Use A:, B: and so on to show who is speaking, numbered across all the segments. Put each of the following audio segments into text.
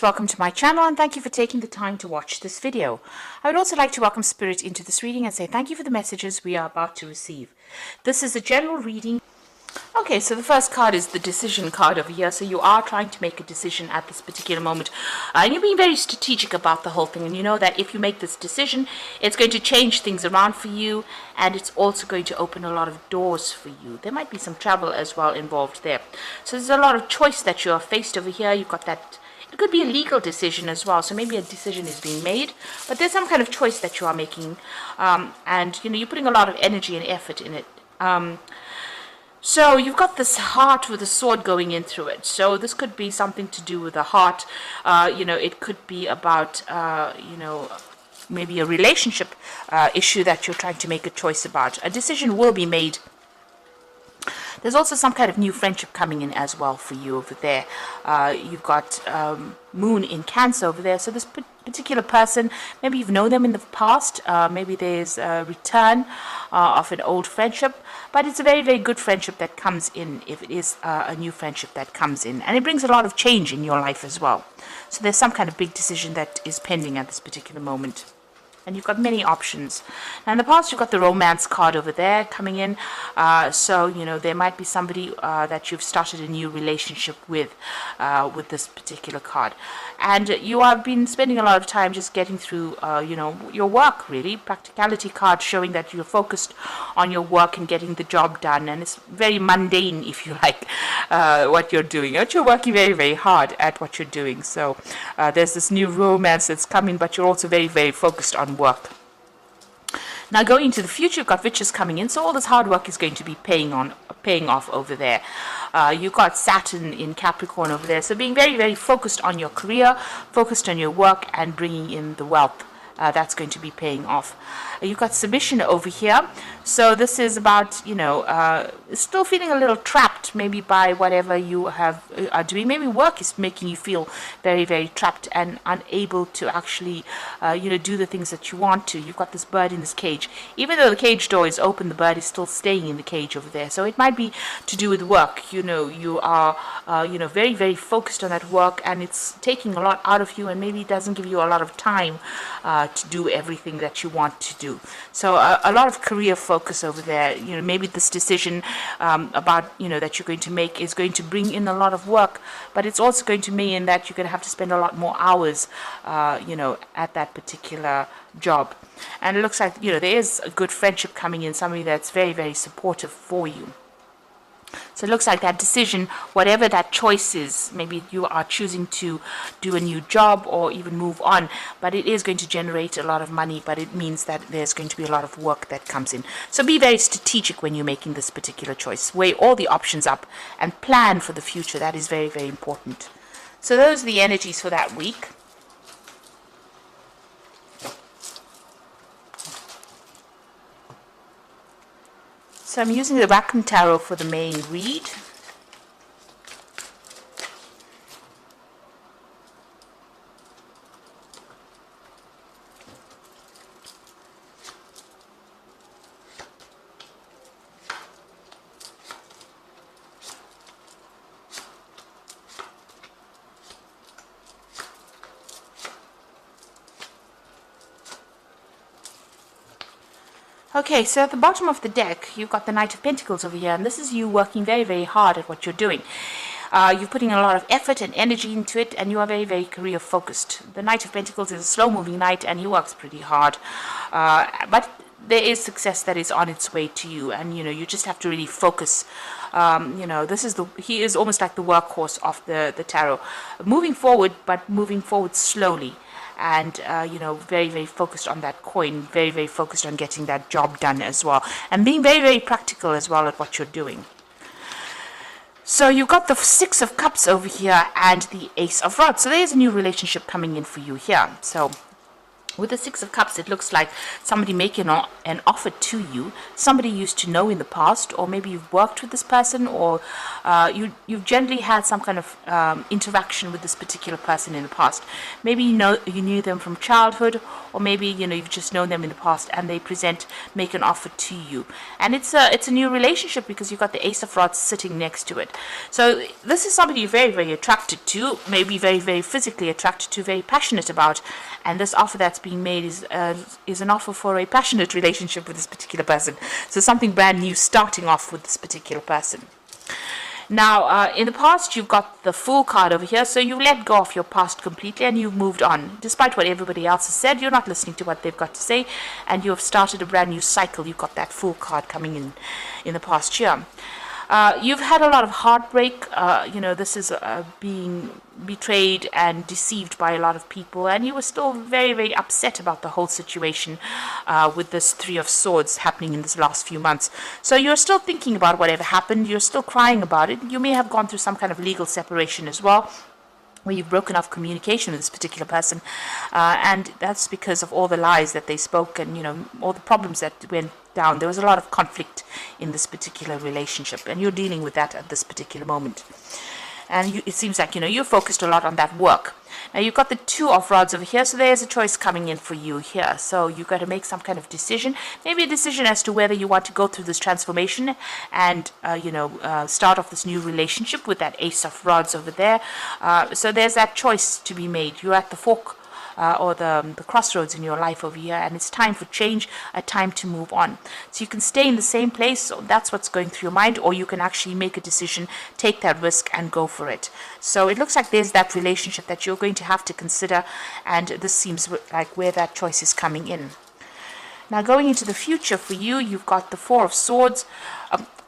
A: Welcome to my channel and thank you for taking the time to watch this video. I would also like to welcome Spirit into this reading and say thank you for the messages we are about to receive. This is a general reading. Okay, so the first card is the decision card over here. So you are trying to make a decision at this particular moment. And you're being very strategic about the whole thing. And you know that if you make this decision, it's going to change things around for you. And it's also going to open a lot of doors for you. There might be some travel as well involved there. So there's a lot of choice that you are faced over here. You've got that. It could be a legal decision as well. So maybe a decision is being made. But there's some kind of choice that you are making. And, you know, you're putting a lot of energy and effort in it. So you've got this heart with a sword going in through it. So this could be something to do with the heart. You know, it could be about, you know, maybe a relationship issue that you're trying to make a choice about. A decision will be made. There's also some kind of new friendship coming in as well for you over there. You've got Moon in Cancer over there. So this particular person, maybe you've known them in the past. Maybe there's a return of an old friendship. But it's a very, very good friendship that comes in if it is a new friendship that comes in. And it brings a lot of change in your life as well. So there's some kind of big decision that is pending at this particular moment. And you've got many options. Now in the past, you've got the romance card over there coming in. So, you know, there might be somebody that you've started a new relationship with this particular card. And you have been spending a lot of time just getting through, you know, your work, really. Practicality card showing that you're focused on your work and getting the job done. And it's very mundane, if you like, what you're doing. But you're working very, very hard at what you're doing. So there's this new romance that's coming, but you're also very, very focused on work. Now going into the future, you've got riches coming in, so all this hard work is going to be paying off over there. You've got Saturn in Capricorn over there, so being very, very focused on your career, focused on your work, and bringing in the wealth. That's going to be paying off. You've got submission over here. So this is about, you know, still feeling a little trapped maybe by whatever you are doing. Maybe work is making you feel very, very trapped and unable to actually, you know, do the things that you want to. You've got this bird in this cage. Even though the cage door is open, the bird is still staying in the cage over there. So it might be to do with work. You know, you are, you know, very, very focused on that work, and it's taking a lot out of you, and maybe it doesn't give you a lot of time to do everything that you want to do. So a lot of career focus over there. You know, maybe this decision about, you know, that you're going to make is going to bring in a lot of work, but it's also going to mean that you're going to have to spend a lot more hours, you know, at that particular job. And it looks like, you know, there is a good friendship coming in, somebody that's very, very supportive for you. So it looks like that decision, whatever that choice is, maybe you are choosing to do a new job or even move on, but it is going to generate a lot of money, but it means that there's going to be a lot of work that comes in. So be very strategic when you're making this particular choice. Weigh all the options up and plan for the future. That is very, very important. So those are the energies for that week. So I'm using the Rackham Tarot for the main read. Okay, so at the bottom of the deck, you've got the Knight of Pentacles over here, and this is you working very, very hard at what you're doing. You're putting a lot of effort and energy into it, and you are very, very career-focused. The Knight of Pentacles is a slow-moving knight, and he works pretty hard. But there is success that is on its way to you, and, you know, you just have to really focus. You know, he is almost like the workhorse of the tarot. Moving forward, but moving forward slowly. And, you know, very, very focused on that coin, very, very focused on getting that job done as well. And being very, very practical as well at what you're doing. So you've got the Six of Cups over here and the Ace of Rods. So there's a new relationship coming in for you here. So With the Six of Cups, it looks like somebody making an offer to you, somebody you used to know in the past, or maybe you've worked with this person, or you've generally had some kind of interaction with this particular person in the past. Maybe you knew them from childhood, or maybe you've just known them in the past, and they make an offer to you, and it's a new relationship because you've got the Ace of Rods sitting next to it. So this is somebody you're very, very attracted to, maybe very, very physically attracted to, very passionate about, and this offer that's being made is an offer for a passionate relationship with this particular person. So something brand new starting off with this particular person. Now, in the past, you've got the Fool card over here, so you let go of your past completely and you've moved on. Despite what everybody else has said, you're not listening to what they've got to say, and you have started a brand new cycle. You've got that Fool card coming in the past year. You've had a lot of heartbreak. This is being betrayed and deceived by a lot of people, and you were still very, very upset about the whole situation with this Three of Swords happening in this last few months. So you're still thinking about whatever happened. You're still crying about it. You may have gone through some kind of legal separation as well, where you've broken off communication with this particular person, and that's because of all the lies that they spoke and all the problems that went down. There was a lot of conflict in this particular relationship, and you're dealing with that at this particular moment. And it seems like you're focused a lot on that work. Now you've got the Two of Rods over here, so there's a choice coming in for you here. So you've got to make some kind of decision, maybe a decision as to whether you want to go through this transformation and start off this new relationship with that Ace of Rods over there. So there's that choice to be made. You're at the fork or the crossroads in your life over here, and it's time for change, a time to move on. So you can stay in the same place, so that's what's going through your mind, or you can actually make a decision, take that risk and go for it. So it looks like there's that relationship that you're going to have to consider, and this seems like where that choice is coming in. Now going into the future for you, you've got the Four of Swords.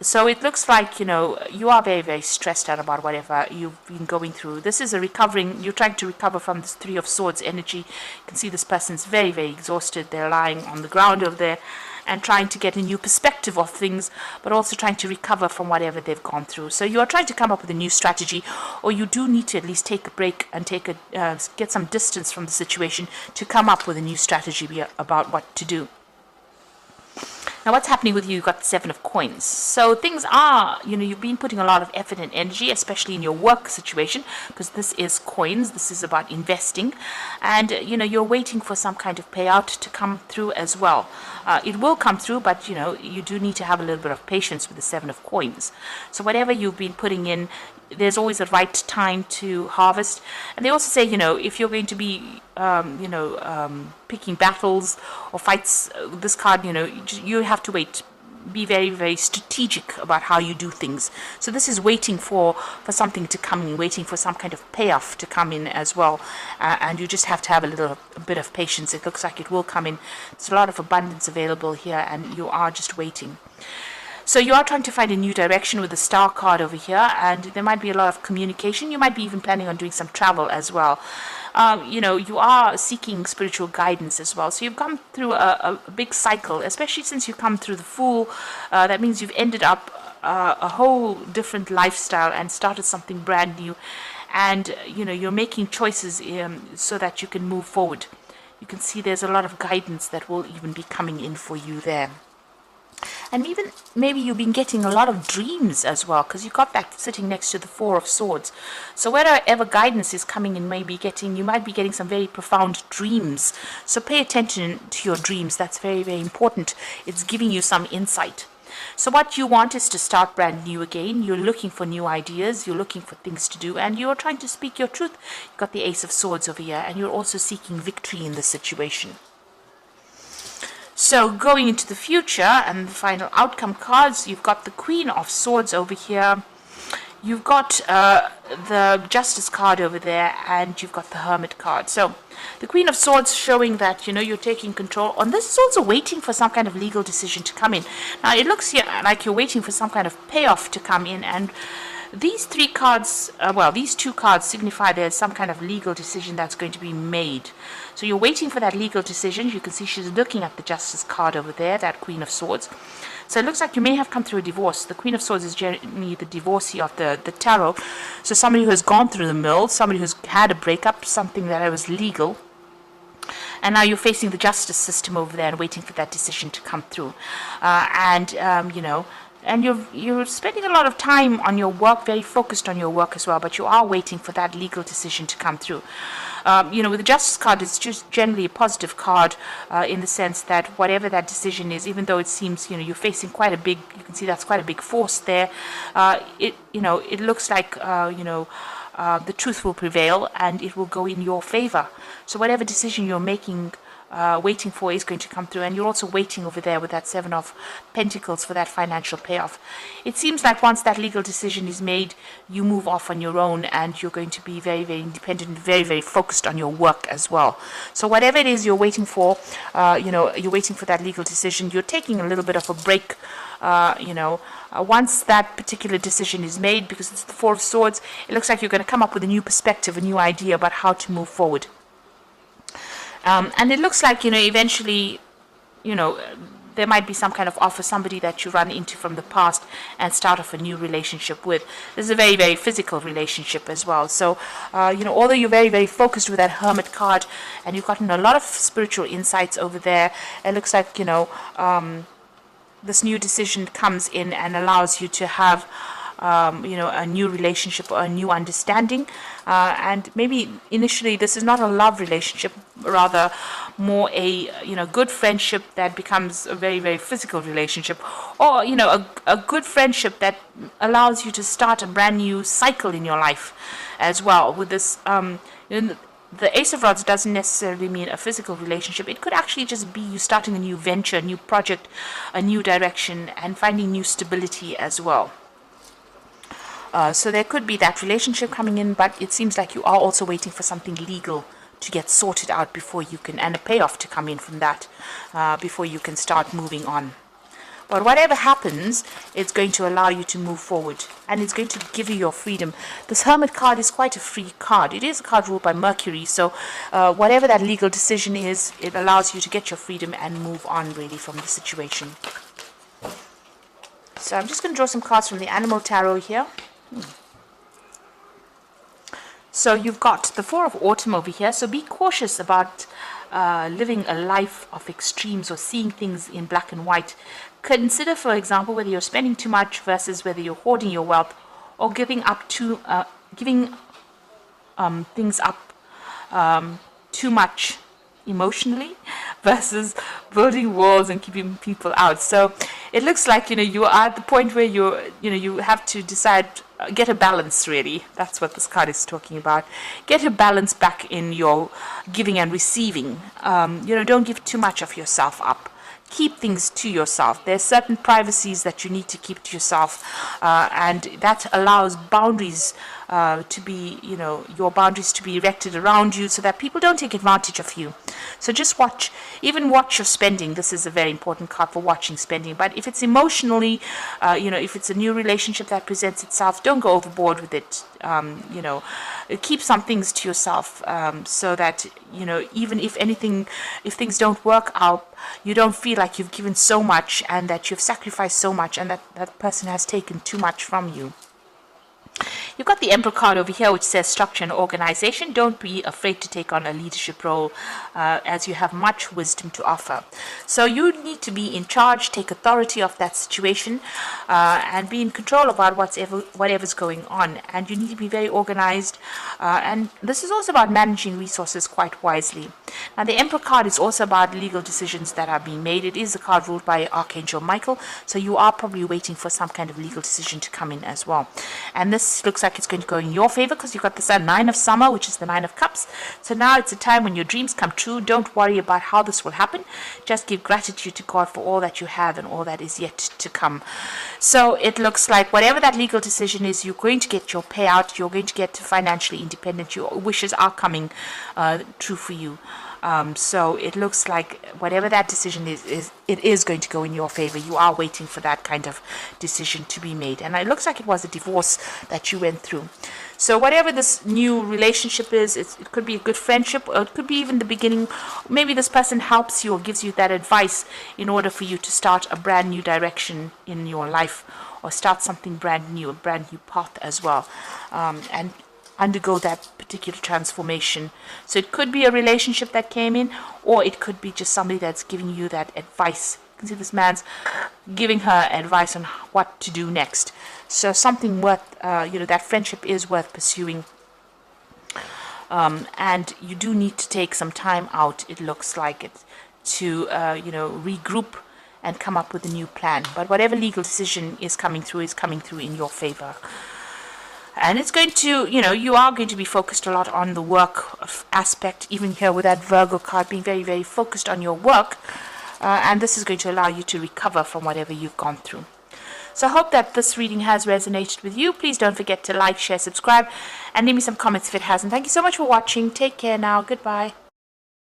A: So it looks like, you are very, very stressed out about whatever you've been going through. This is you're trying to recover from this Three of Swords energy. You can see this person's very, very exhausted. They're lying on the ground over there and trying to get a new perspective of things, but also trying to recover from whatever they've gone through. So you are trying to come up with a new strategy, or you do need to at least take a break and get some distance from the situation to come up with a new strategy about what to do. Now what's happening with you? You've got the Seven of Coins. So things are, you've been putting a lot of effort and energy, especially in your work situation, because this is coins. This is about investing. And, you're waiting for some kind of payout to come through as well. It will come through, but, you do need to have a little bit of patience with the Seven of Coins. So whatever you've been putting in, there's always a right time to harvest. And they also say, if you're going to be, picking battles or fights, this card, you have to wait. Be very, very strategic about how you do things. So this is waiting for something to come in, waiting for some kind of payoff to come in as well. And you just have to have a bit of patience. It looks like it will come in. There's a lot of abundance available here, and you are just waiting. So you are trying to find a new direction with the Star card over here, and there might be a lot of communication. You might be even planning on doing some travel as well. You are seeking spiritual guidance as well. So you've come through a big cycle, especially since you come through the Fool. That means you've ended up a whole different lifestyle and started something brand new. And, you're making choices so that you can move forward. You can see there's a lot of guidance that will even be coming in for you there. And even maybe you've been getting a lot of dreams as well, because you've got that sitting next to the Four of Swords. So wherever guidance is coming in, you might be getting some very profound dreams. So pay attention to your dreams. That's very, very important. It's giving you some insight. So what you want is to start brand new again. You're looking for new ideas. You're looking for things to do, and you're trying to speak your truth. You've got the Ace of Swords over here, and you're also seeking victory in this situation. So going into the future and the final outcome cards, you've got the Queen of Swords over here. You've got the Justice card over there, and you've got the Hermit card. So the Queen of Swords showing that, you're taking control. On this is also waiting for some kind of legal decision to come in. Now it looks here like you're waiting for some kind of payoff to come in, and these three cards, these two cards signify there's some kind of legal decision that's going to be made. So you're waiting for that legal decision. You can see she's looking at the Justice card over there, that Queen of Swords. So it looks like you may have come through a divorce. The Queen of Swords is generally the divorcee of the tarot. So somebody who has gone through the mill, somebody who's had a breakup, something that was legal. and now you're facing the justice system over there and waiting for that decision to come through. You know, and you're spending a lot of time on your work, very focused on your work as well, but you are waiting for that legal decision to come through. You know, with the Justice card, it's just generally a positive card in the sense that whatever that decision is, even though it seems, you know, you're facing quite a big, you can see that's quite a big force there. You know, it looks like, you know, the truth will prevail and it will go in your favor. So whatever decision you're making, waiting for is going to come through, and you're also waiting over there with that Seven of Pentacles for that financial payoff. It seems like once that legal decision is made, you move off on your own and you're going to be very, very independent, very, very focused on your work as well. So whatever it is you're waiting for, you know, you're waiting for that legal decision, you're taking a little bit of a break, you know, once that particular decision is made, because it's the Four of Swords, it looks like you're going to come up with a new perspective, a new idea about how to move forward. And it looks like, you know, eventually, you know, there might be some kind of offer, somebody that you run into from the past and start off a new relationship with. This is a very, very physical relationship as well. So, you know, although you're very, very focused with that Hermit card and you've gotten a lot of spiritual insights over there, it looks like, you know, this new decision comes in and allows you to have you know, a new relationship or a new understanding, and maybe initially this is not a love relationship, rather more a, you know, good friendship that becomes a very, very physical relationship, or, you know, a good friendship that allows you to start a brand new cycle in your life as well. With this, you know, the Ace of Rods doesn't necessarily mean a physical relationship. It could actually just be you starting a new venture, a new project, a new direction, and finding new stability as well. So there could be that relationship coming in, but it seems like you are also waiting for something legal to get sorted out before you can, and a payoff to come in from that, before you can start moving on. But whatever happens, it's going to allow you to move forward, and it's going to give you your freedom. This Hermit card is quite a free card. It is a card ruled by Mercury, so whatever that legal decision is, it allows you to get your freedom and move on really from the situation. So I'm just going to draw some cards from the Animal Tarot here. So you've got the Four of Autumn over here, so be cautious about living a life of extremes or seeing things in black and white. Consider, for example, whether you're spending too much versus whether you're hoarding your wealth, or giving things up too much emotionally versus building walls and keeping people out. So it looks like, you know, you are at the point where you have to decide, get a balance really. That's what this card is talking about. Get a balance back in your giving and receiving. You know, don't give too much of yourself up. Keep things to yourself. There's certain privacies that you need to keep to yourself, and that allows boundaries to be, you know, your boundaries to be erected around you so that people don't take advantage of you. So just watch your spending. This is a very important card for watching spending. But if it's emotionally, you know, if it's a new relationship that presents itself, don't go overboard with it. You know, keep some things to yourself, so that, you know, even if things don't work out, you don't feel like you've given so much and that you've sacrificed so much and that person has taken too much from you. You've got the Emperor card over here, which says structure and organization. Don't be afraid to take on a leadership role, as you have much wisdom to offer. So you need to be in charge, take authority of that situation, and be in control about whatever's going on. And you need to be very organized. And this is also about managing resources quite wisely. Now, the Emperor card is also about legal decisions that are being made. It is a card ruled by Archangel Michael, so you are probably waiting for some kind of legal decision to come in as well. And this looks like it's going to go in your favor because you've got the Nine of Summer, which is the Nine of Cups. So now it's a time when your dreams come true. Don't worry about how this will happen. Just give gratitude to God for all that you have and all that is yet to come. So it looks like whatever that legal decision is, you're going to get your payout. You're going to get financially independent. Your wishes are coming true for you. So it looks like whatever that decision is, it is going to go in your favor. You are waiting for that kind of decision to be made. And it looks like it was a divorce that you went through. So whatever this new relationship is, it could be a good friendship, or it could be even the beginning. Maybe this person helps you or gives you that advice in order for you to start a brand new direction in your life, or start something brand new, a brand new path as well. And undergo that particular transformation. So it could be a relationship that came in, or it could be just somebody that's giving you that advice. You can see this man's giving her advice on what to do next. So something worth, that friendship is worth pursuing. And you do need to take some time out, it looks like it, to, regroup and come up with a new plan. But whatever legal decision is coming through in your favor. And it's going to, you are going to be focused a lot on the work aspect, even here with that Virgo card being very, very focused on your work. And this is going to allow you to recover from whatever you've gone through. So I hope that this reading has resonated with you. Please don't forget to like, share, subscribe, and leave me some comments if it hasn't. Thank you so much for watching. Take care now. Goodbye.